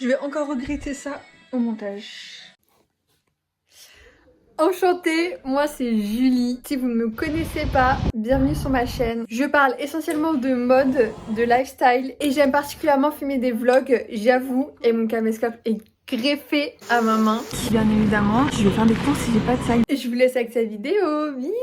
Je vais encore regretter ça au montage. Enchantée, moi c'est Julie. Si vous ne me connaissez pas, bienvenue sur ma chaîne. Je parle essentiellement de mode, de lifestyle et j'aime particulièrement filmer des vlogs, j'avoue, et mon caméscope est greffé à ma main. Bien évidemment, je vais faire des courses si j'ai pas de sac. Et je vous laisse avec cette vidéo, bisous.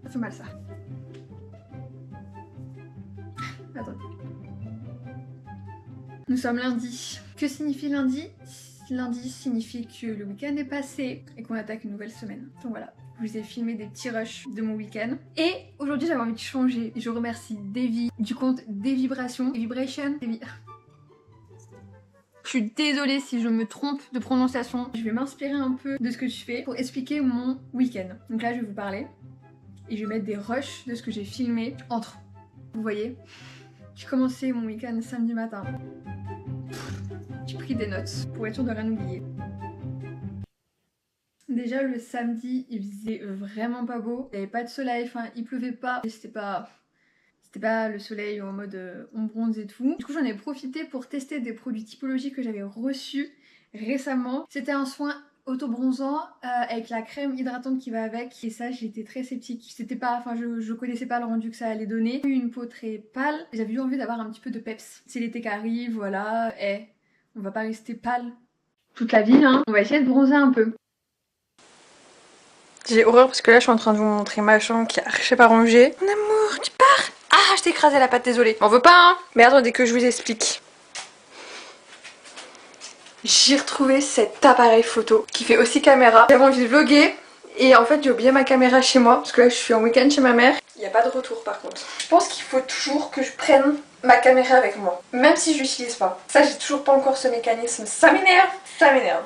Ça fait mal ça. Attends. Nous sommes lundi. Que signifie lundi? Lundi signifie que le week-end est passé et qu'on attaque une nouvelle semaine. Donc voilà, je vous ai filmé des petits rushs de mon week-end. Et aujourd'hui j'avais envie de changer. Je remercie Davy du compte Des Vibrations. Vibration. Je suis désolée si je me trompe de prononciation. Je vais m'inspirer un peu de ce que je fais pour expliquer mon week-end. Donc là je vais vous parler et je vais mettre des rushs de ce que j'ai filmé entre. Vous voyez, j'ai commencé mon week-end samedi matin. J'ai pris des notes pour être sûre de rien oublier. Déjà le samedi il faisait vraiment pas beau, il n'y avait pas de soleil, enfin il pleuvait pas, c'était pas le soleil en mode on bronze et tout. Du coup j'en ai profité pour tester des produits typologiques que j'avais reçus récemment. C'était un soin auto-bronzant avec la crème hydratante qui va avec et ça j'étais très sceptique. C'était pas, enfin je connaissais pas le rendu que ça allait donner. J'ai eu une peau très pâle, j'avais eu envie d'avoir un petit peu de peps. C'est l'été qui arrive, voilà, on va pas rester pâle toute la vie hein. On va essayer de bronzer un peu. J'ai horreur parce que là je suis en train de vous montrer ma chambre qui a arraché pas rangée. Mon amour, tu pars? Ah, je t'ai écrasé la patte, désolée. M'en veux pas hein? Mais attendez que je vous explique. J'ai retrouvé cet appareil photo qui fait aussi caméra. J'avais envie de vlogger et en fait j'ai oublié ma caméra chez moi parce que là je suis en week-end chez ma mère. Il n'y a pas de retour par contre. Je pense qu'il faut toujours que je prenne ma caméra avec moi, même si je l'utilise pas. Ça j'ai toujours pas encore ce mécanisme. Ça m'énerve, ça m'énerve.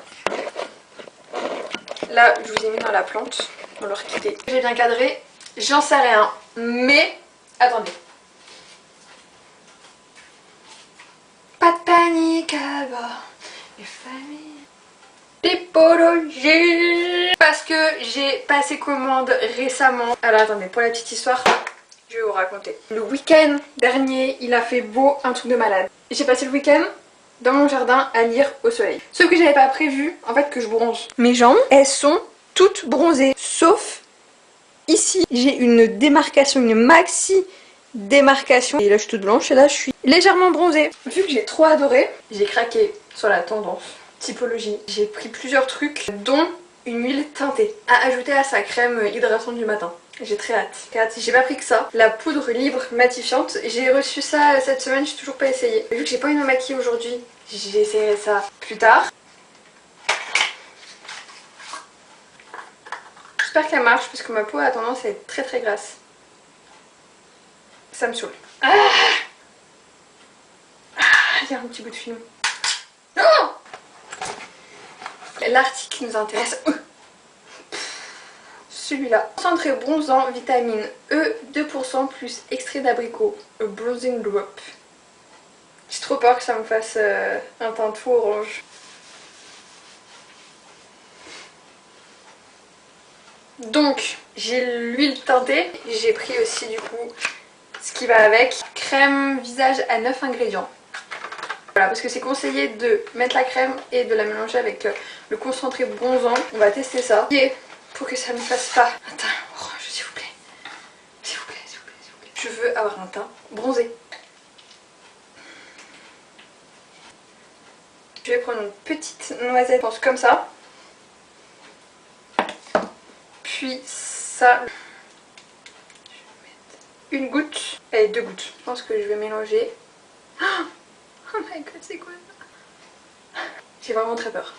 Là je vous ai mis dans la plante, dans leur quitter. J'ai bien cadré, j'en sais rien. Mais attendez. Pas de panique à bord. Les familles. Typologie. Parce que j'ai passé commande récemment. Alors attendez, pour la petite histoire, je vais vous raconter. Le week-end dernier, il a fait beau, un truc de malade. J'ai passé le week-end dans mon jardin à lire au soleil. Sauf que j'avais pas prévu en fait que je bronze. Mes jambes, elles sont toutes bronzées. Sauf ici, j'ai une démarcation, une maxi démarcation. Et là je suis toute blanche et là je suis légèrement bronzée. Vu que j'ai trop adoré, j'ai craqué sur la tendance typologie. J'ai pris plusieurs trucs dont une huile teintée à ajouter à sa crème hydratante du matin. J'ai très hâte. J'ai pas pris que ça. La poudre libre matifiante. J'ai reçu ça cette semaine, j'ai toujours pas essayé. Vu que j'ai pas envie de me maquiller aujourd'hui, j'essaierai ça plus tard. J'espère qu'elle marche parce que ma peau a tendance à être très très grasse. Ça me saoule. Ah, il y a un petit bout de film. Oh, l'article qui nous intéresse. Celui-là. Concentré bronzant, vitamine E 2% plus extrait d'abricot. A bronzing drop. J'ai trop peur que ça me fasse un teint tout orange. Donc j'ai l'huile teintée. J'ai pris aussi du coup ce qui va avec. Crème visage à 9 ingrédients. Voilà, parce que c'est conseillé de mettre la crème et de la mélanger avec le concentré bronzant. On va tester ça. Et pour que ça ne me fasse pas un teint orange, s'il vous plaît. S'il vous plaît, s'il vous plaît, s'il vous plaît. Je veux avoir un teint bronzé. Je vais prendre une petite noisette, je pense comme ça. Puis ça. Je vais mettre une goutte et 2 gouttes. Je pense que je vais mélanger. Oh my god, c'est quoi ça? J'ai vraiment très peur.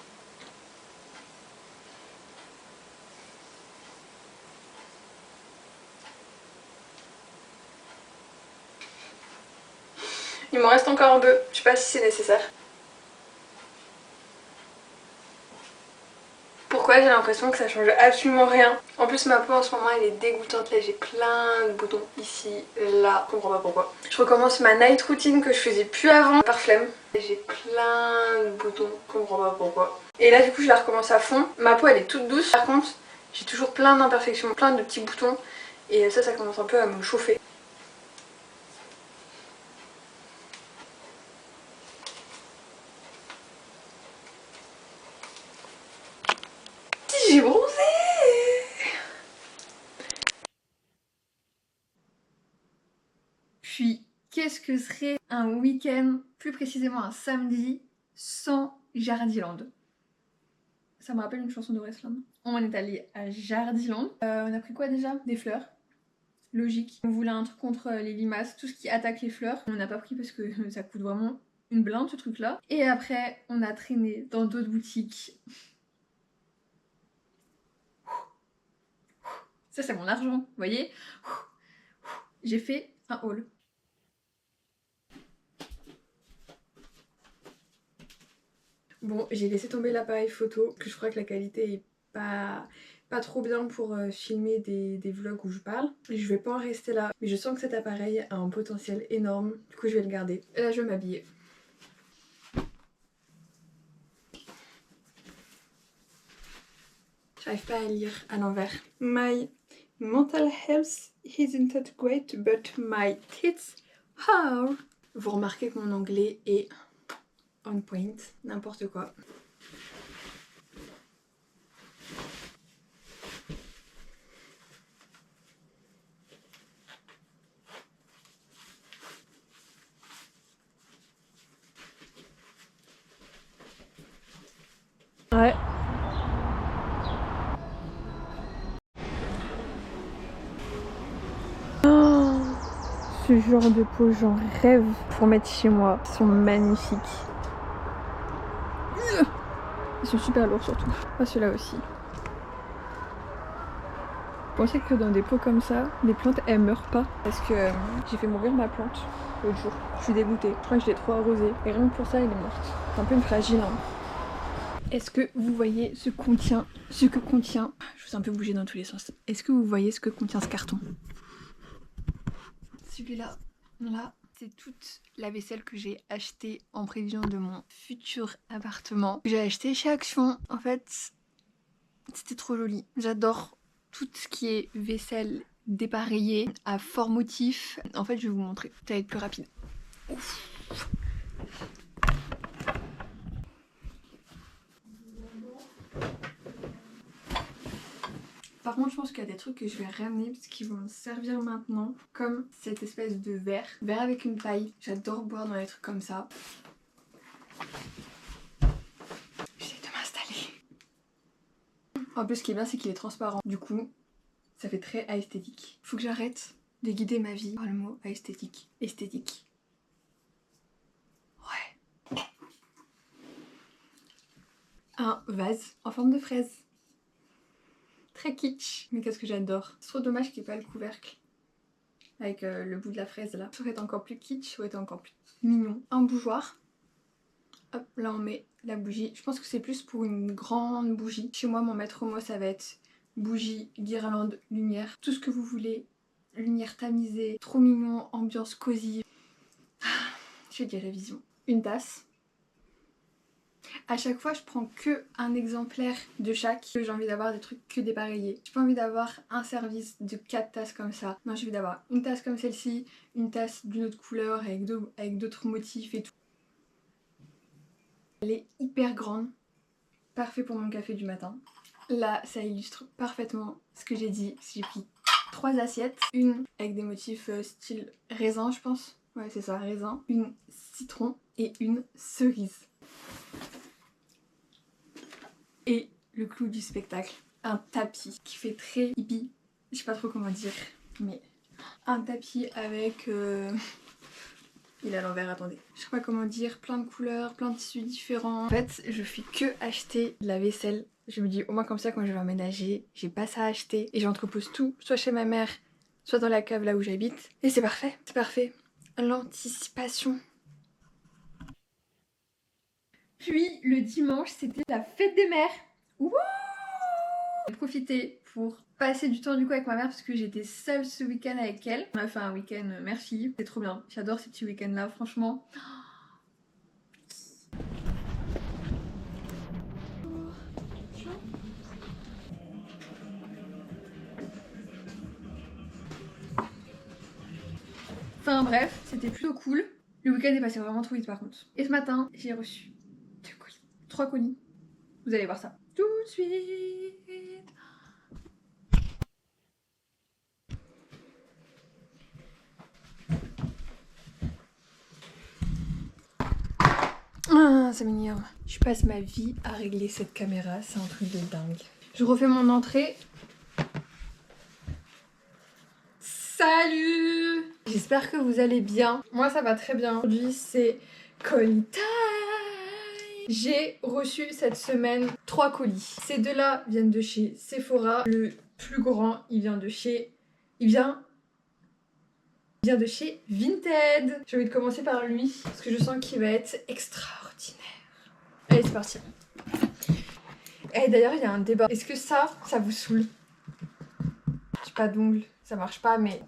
Il m'en reste encore un peu, je sais pas si c'est nécessaire. Pourquoi j'ai l'impression que ça change absolument rien. En plus ma peau en ce moment elle est dégoûtante, là j'ai plein de boutons ici, là, je comprends pas pourquoi. Je recommence ma night routine que je faisais plus avant par flemme. J'ai plein de boutons, je comprends pas pourquoi. Et là du coup je la recommence à fond. Ma peau elle est toute douce, par contre J'ai toujours plein d'imperfections, plein de petits boutons et ça commence un peu à me chauffer. J'ai bronzé! Puis, qu'est-ce que serait un week-end, plus précisément un samedi, sans Jardiland? Ça me rappelle une chanson de Westland. On est allé à Jardiland. On a pris quoi déjà? Des fleurs. Logique. On voulait un truc contre les limaces, tout ce qui attaque les fleurs. On n'a pas pris parce que ça coûte vraiment une blinde ce truc là. Et après, on a traîné dans d'autres boutiques. Ça c'est mon argent, vous voyez? J'ai fait un haul. Bon, j'ai laissé tomber l'appareil photo, que je crois que la qualité est pas trop bien pour filmer des vlogs où je parle. Et je vais pas en rester là, mais je sens que cet appareil a un potentiel énorme, du coup je vais le garder. Et là je vais m'habiller. J'arrive pas à lire à l'envers. My mental health isn't that great, but my tits are. Vous remarquez que mon anglais est on point, n'importe quoi. Ouais. Oh, ce genre de peau, j'en rêve pour mettre chez moi. Ils sont magnifiques. Ils sont super lourds surtout. Ah, ceux-là aussi. Vous pensez que dans des pots comme ça, les plantes elles meurent pas? Parce que j'ai fait mourir ma plante l'autre jour. Je suis dégoûtée. Je crois que je l'ai trop arrosée. Et rien que pour ça, elle est morte. C'est un peu une fragile. Hein. Est-ce que vous voyez ce que contient... Je vous ai un peu bougé dans tous les sens. Est-ce que vous voyez ce que contient ce carton? Celui-là, là, c'est toute la vaisselle que j'ai achetée en prévision de mon futur appartement. J'ai acheté chez Action. En fait, c'était trop joli. J'adore tout ce qui est vaisselle dépareillée à fort motif. En fait, je vais vous montrer. Ça va être plus rapide. Ouf. Par contre, je pense qu'il y a des trucs que je vais ramener parce qu'ils vont me servir maintenant. Comme cette espèce de verre. Verre avec une paille. J'adore boire dans les trucs comme ça. J'essaie de m'installer. En plus, ce qui est bien, c'est qu'il est transparent. Du coup, ça fait très aesthétique. Faut que j'arrête de guider ma vie par le mot aesthétique. Esthétique. Ouais. Un vase en forme de fraise. Très kitsch, mais qu'est-ce que j'adore. C'est trop dommage qu'il n'y ait pas le couvercle. Avec le bout de la fraise là. Ça aurait été encore plus kitsch, ça aurait été encore plus mignon. Un bougeoir. Hop, là on met la bougie. Je pense que c'est plus pour une grande bougie. Chez moi, mon maître mot, ça va être bougie, guirlande, lumière. Tout ce que vous voulez. Lumière tamisée, trop mignon, ambiance cosy. Je dis révision. Une tasse. À chaque fois, je prends que un exemplaire de chaque. J'ai envie d'avoir des trucs que dépareillés. J'ai pas envie d'avoir un service de 4 tasses comme ça. Non, j'ai envie d'avoir une tasse comme celle-ci, une tasse d'une autre couleur avec d'autres motifs et tout. Elle est hyper grande. Parfait pour mon café du matin. Là, ça illustre parfaitement ce que j'ai dit. J'ai pris 3 assiettes. Une avec des motifs style raisin, je pense. Ouais, c'est ça, raisin. Une citron et une cerise. Et le clou du spectacle, un tapis qui fait très hippie, je sais pas trop comment dire, mais un tapis avec... Il est à l'envers, attendez. Je sais pas comment dire, plein de couleurs, plein de tissus différents. En fait, je fais que acheter de la vaisselle. Je me dis, au moins comme ça, quand je vais emménager, j'ai pas ça à acheter. Et j'entrepose tout, soit chez ma mère, soit dans la cave là où j'habite. Et c'est parfait, c'est parfait. L'anticipation. Puis le dimanche, c'était la fête des mères. Wouh! J'ai profité pour passer du temps du coup avec ma mère parce que j'étais seule ce week-end avec elle. On a fait un week-end mère-fille, c'est trop bien. J'adore ces petits week-ends là, franchement. Enfin bref, c'était plutôt cool. Le week-end est passé vraiment trop vite par contre. Et ce matin, j'ai reçu 2 colis. 3 colis. Vous allez voir ça tout de suite. Ah, ça m'énerve. Je passe ma vie à régler cette caméra, c'est un truc de dingue. Je refais mon entrée. Salut! J'espère que vous allez bien. Moi ça va très bien. Aujourd'hui c'est colis time. J'ai reçu cette semaine 3 colis. Ces deux-là viennent de chez Sephora. Le plus grand, il vient de chez... Il vient de chez Vinted. J'ai envie de commencer par lui parce que je sens qu'il va être extraordinaire. Allez, c'est parti. Et d'ailleurs, il y a un débat. Est-ce que ça vous saoule? J'ai pas d'ongles, ça marche pas, mais...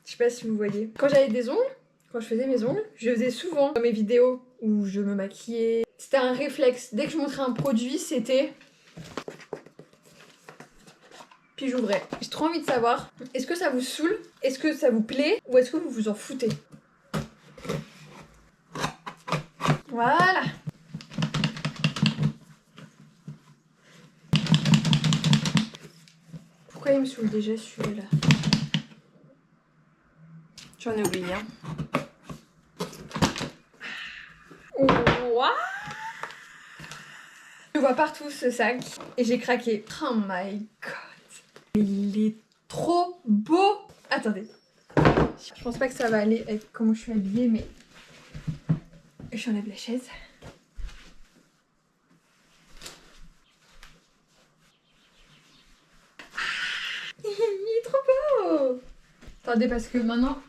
Je sais pas si vous voyez. Quand j'avais des ongles, quand je faisais mes ongles, je faisais souvent dans mes vidéos où je me maquillais. C'était un réflexe. Dès que je montrais un produit, c'était... Puis j'ouvrais. J'ai trop envie de savoir, est-ce que ça vous saoule? Est-ce que ça vous plaît? Ou est-ce que vous vous en foutez? Voilà. Pourquoi il me saoule déjà celui-là? J'en ai oublié un. Wow. Je vois partout ce sac et j'ai craqué. Oh my god. Il est trop beau. Attendez. Je pense pas que ça va aller avec comment je suis habillée, mais j'enlève la chaise. Il est trop beau. Attendez, parce que maintenant,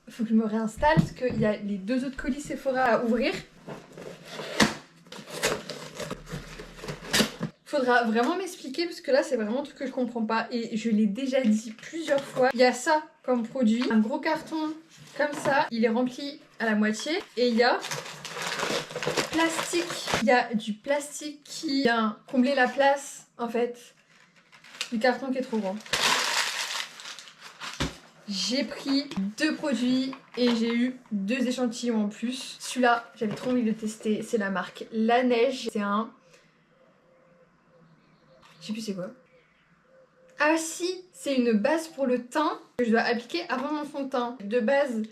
il faut que je me réinstalle parce qu'il y a les 2 autres colis Sephora à ouvrir. Faudra vraiment m'expliquer parce que là c'est vraiment un truc que je comprends pas et je l'ai déjà dit plusieurs fois. Il y a ça comme produit, un gros carton comme ça, il est rempli à la moitié et il y a plastique. Il y a du plastique qui vient combler la place en fait du carton qui est trop grand. J'ai pris 2 produits et j'ai eu 2 échantillons en plus. Celui-là, j'avais trop envie de le tester, c'est la marque La Neige. C'est un... Je sais plus c'est quoi. Ah si, c'est une base pour le teint que je dois appliquer avant mon fond de teint. De base,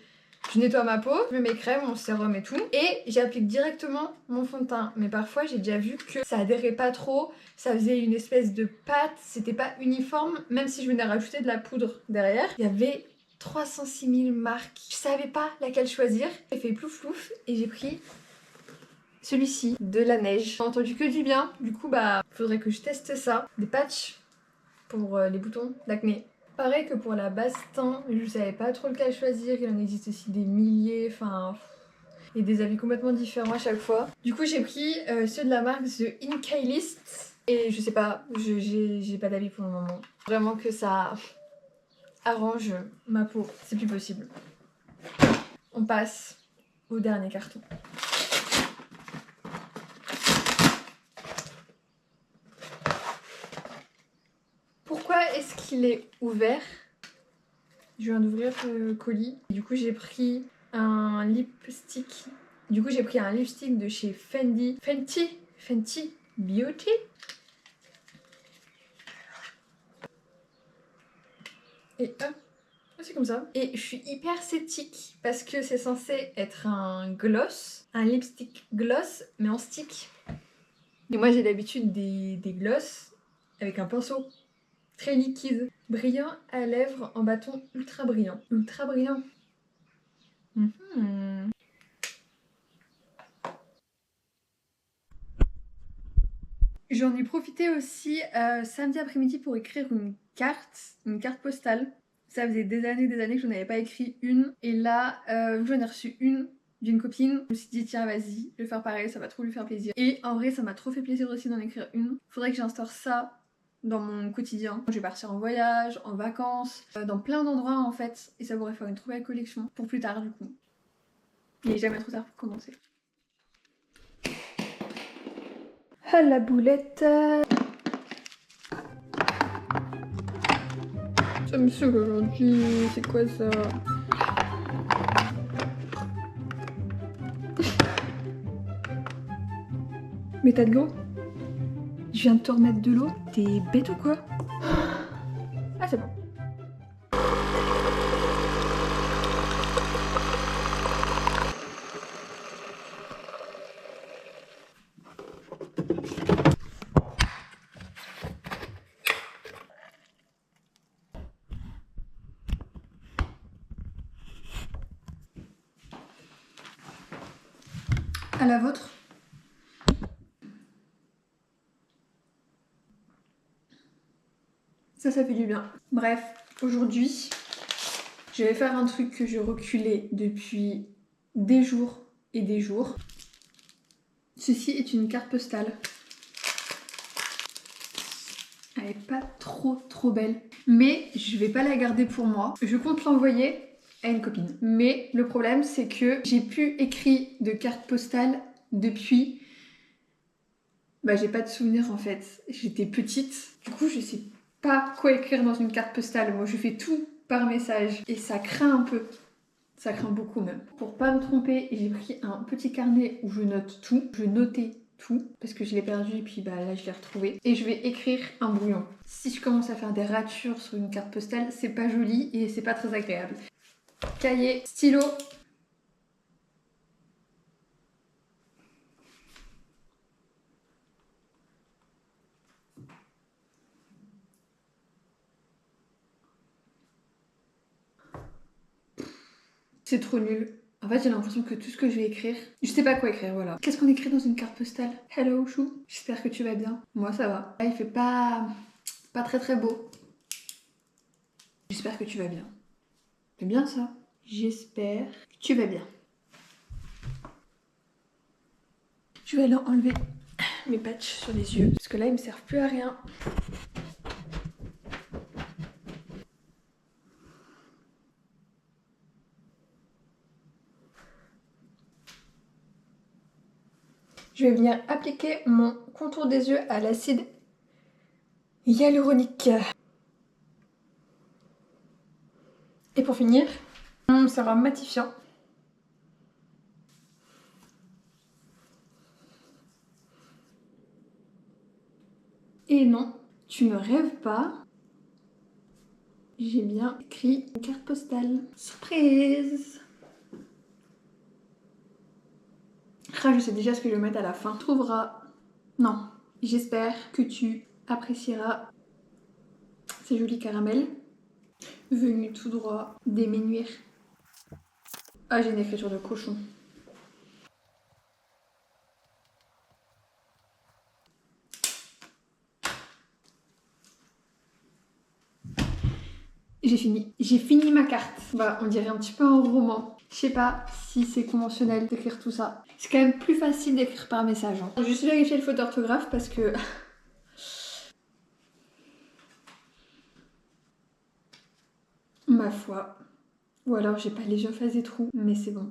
je nettoie ma peau, je mets mes crèmes, mon sérum et tout. Et j'applique directement mon fond de teint. Mais parfois, j'ai déjà vu que ça adhérait pas trop. Ça faisait une espèce de pâte. C'était pas uniforme. Même si je venais rajouter de la poudre derrière. Il y avait 306 000 marques. Je savais pas laquelle choisir. J'ai fait plouf plouf et j'ai pris celui-ci de La Neige. J'ai entendu que du bien. Du coup, bah, faudrait que je teste ça. Des patchs pour les boutons d'acné. Pareil que pour la base teint, je savais pas trop lequel choisir, il en existe aussi des milliers, enfin... Et des avis complètement différents à chaque fois. Du coup j'ai pris ceux de la marque The Inkайлist. Et je sais pas, j'ai pas d'avis pour le moment. Vraiment que ça arrange ma peau, c'est plus possible. On passe au dernier carton. Pourquoi est-ce qu'il est ouvert? Je viens d'ouvrir le colis. Du coup, j'ai pris un lipstick. Du coup, j'ai pris un lipstick de chez Fenty Beauty. Et hop, c'est comme ça. Et je suis hyper sceptique parce que c'est censé être un gloss, un lipstick gloss, mais en stick. Et moi, j'ai l'habitude des gloss avec un pinceau. Très liquide. Brillant à lèvres en bâton ultra brillant. Ultra brillant. J'en ai profité aussi samedi après-midi pour écrire une carte postale. Ça faisait des années que je n'en avais pas écrit une. Et là, j'en ai reçu une d'une copine. Je me suis dit tiens vas-y, je vais faire pareil, ça va trop lui faire plaisir. Et en vrai ça m'a trop fait plaisir aussi d'en écrire une. Faudrait que j'instaure ça dans mon quotidien. Je vais partir en voyage, en vacances, dans plein d'endroits en fait. Et ça pourrait faire une trop belle collection pour plus tard du coup. Il n'est jamais trop tard pour commencer. Ah la boulette. Ça me saoule aujourd'hui, c'est quoi ça? Mais t'as de l'eau? Je viens de te remettre de l'eau? T'es bête ou quoi? Ah c'est bon. À la vôtre. Ça fait du bien. Bref, aujourd'hui, je vais faire un truc que je reculais depuis des jours et des jours. Ceci est une carte postale. Elle est pas trop belle. Mais je vais pas la garder pour moi. Je compte l'envoyer à une copine. Mais le problème, c'est que j'ai plus écrit de carte postale depuis... Bah j'ai pas de souvenir en fait. J'étais petite. Du coup, je sais pas quoi écrire dans une carte postale. Moi, je fais tout par message. Et ça craint un peu. Ça craint beaucoup même. Pour pas me tromper, j'ai pris un petit carnet où je note tout. Je notais tout parce que je l'ai perdu et puis bah là je l'ai retrouvé. Et je vais écrire un brouillon. Si je commence à faire des ratures sur une carte postale, c'est pas joli et c'est pas très agréable. Cahier, stylo. C'est trop nul. En fait, j'ai l'impression que tout ce que je vais écrire, je sais pas quoi écrire, voilà. Qu'est-ce qu'on écrit dans une carte postale? Hello chou, j'espère que tu vas bien. Moi ça va. Là, il fait pas très beau. J'espère que tu vas bien. C'est bien ça. J'espère que tu vas bien. Je vais aller enlever mes patchs sur les yeux parce que là ils me servent plus à rien. Je vais venir appliquer mon contour des yeux à l'acide hyaluronique. Et pour finir, mon sérum matifiant. Et non, tu ne rêves pas. J'ai bien écrit une carte postale. Surprise! Ah, je sais déjà ce que je vais mettre à la fin. Tu trouveras... Non. J'espère que tu apprécieras ces jolis caramels. Venus tout droit des Ménuires. Ah, j'ai une écriture de cochon. J'ai fini ma carte. Bah, on dirait un petit peu un roman. Je sais pas si c'est conventionnel d'écrire tout ça. C'est quand même plus facile d'écrire par message. Hein. Juste vérifier le faute d'orthographe parce que... Ma foi. Ou alors j'ai pas les yeux face des trous, mais c'est bon.